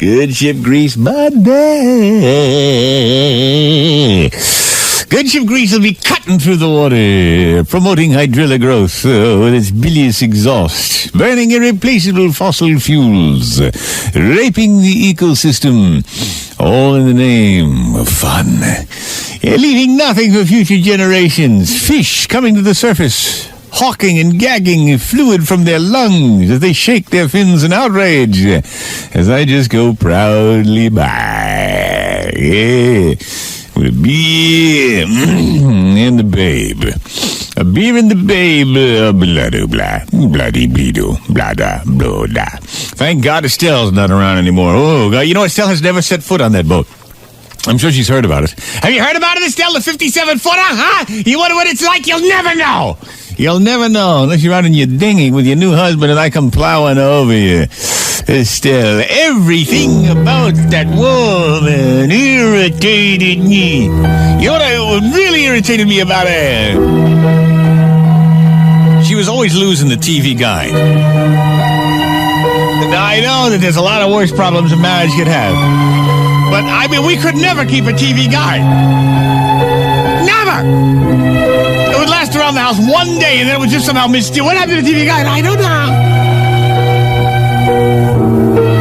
Good ship grease, buddy. Good ship grease will be cutting through the water, promoting hydrilla growth with its bilious exhaust, burning irreplaceable fossil fuels, raping the ecosystem, all in the name of fun. Leaving nothing for future generations. Fish coming to the surface, hawking and gagging fluid from their lungs as they shake their fins in outrage, as I just go proudly by. Yeah. With a beer and the babe. A beer and the babe. Blah, blah, bloody bleedo. Blah, da, blah, da. Thank God Estelle's not around anymore. Oh, God. You know, Estelle has never set foot on that boat. I'm sure she's heard about it. Have you heard about it, Estelle? The 57-footer, huh? You wonder what it's like? You'll never know. You'll never know unless you're out in your dinghy with your new husband and I come plowing over you. Estelle, everything about that woman irritated me. You know what really irritated me about her? She was always losing the TV guide. Now, I know that there's a lot of worse problems a marriage could have. But, I mean, we could never keep a TV guide. Never! It would last around the house one day, and then it would just somehow miss you. What happened to the TV guide? I don't know.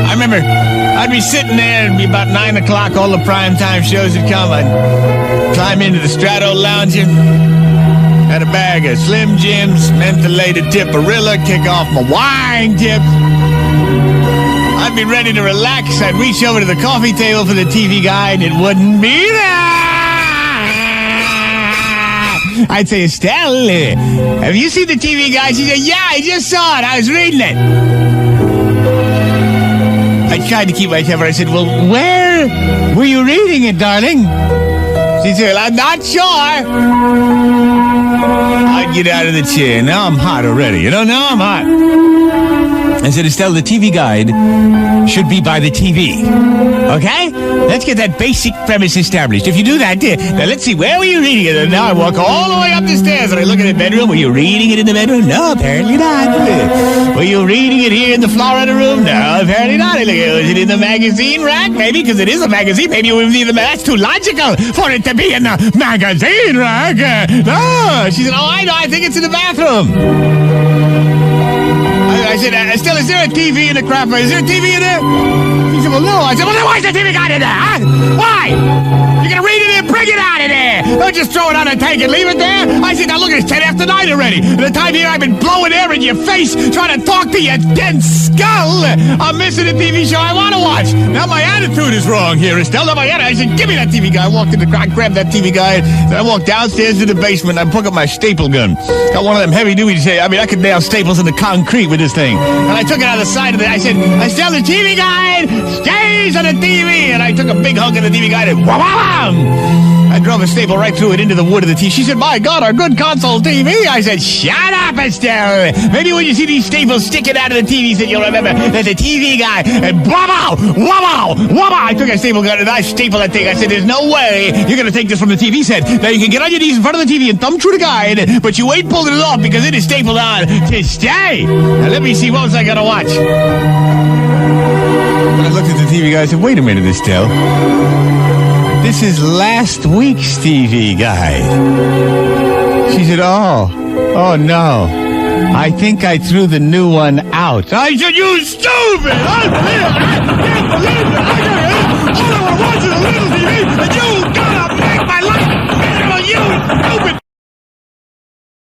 I remember I'd be sitting there, it'd be about 9 o'clock, all the primetime shows would come. I'd climb into the Strato Lounger, had a bag of Slim Jims, mentholated Tipperilla, kick off my wine tips. I'd be ready to relax. I'd reach over to the coffee table for the TV guide, and it wouldn't be there. I'd say, Estelle, have you seen the TV guide? She said, yeah, I just saw it. I was reading it. I tried to keep my temper. I said, well, where were you reading it, darling? She said, I'm not sure. I'd get out of the chair. Now I'm hot already. You know, now I'm hot. I said, Estelle, the TV guide should be by the TV. Okay? Let's get that basic premise established. If you do that, now let's see, where were you reading it? And now I walk all the way up the stairs and I look at the bedroom. Were you reading it in the bedroom? No, apparently not. Were you reading it here in the Florida room? No, apparently not. Was it in the magazine rack? Maybe, because it is a magazine. Maybe it was in the That's too logical for it to be in the magazine rack. No. She said, oh, I know. I think it's in the bathroom. I said, Estelle, is there a TV in the crap? Is there a TV in there? She said, well, no. I said, well, then why is the TV guide in there, huh? Why? You're going to read it in? Bring it out of there. Don't just throw it on a tank and leave it there. I said, now look, it's 10 after 9 already. The time here I've been blowing air in your face, trying to talk to your dense skull. I'm missing a TV show I want to watch. Now my attitude is wrong here, Estelle. Now my attitude. I said, give me that TV guide. I walked in the car, grabbed that TV guide. Then I walked downstairs to the basement and I took up my staple gun. Got one of them heavy duty. I mean, I could nail staples in the concrete with this thing. And I took it out of the side of it. I said, Estelle, the TV guide stays on the TV. And I took a big hunk of the TV guide and wham! I drove a staple right through it into the wood of the TV. She said, my God, our good console TV. I said, shut up, Estelle. Maybe when you see these staples sticking out of the TV set, you'll remember that the TV guy, and whammow, whammow, whammow. I took a staple gun and I stapled that thing. I said, there's no way you're going to take this from the TV set. Now, you can get on your knees in front of the TV and thumb through the guide, but you ain't pulling it off because it is stapled on to stay. Now, let me see, what was I going to watch? When I looked at the TV guide, I said, wait a minute, Estelle. This is last week's TV guide. She said, oh no. I think I threw the new one out. I said, you stupid! I can't believe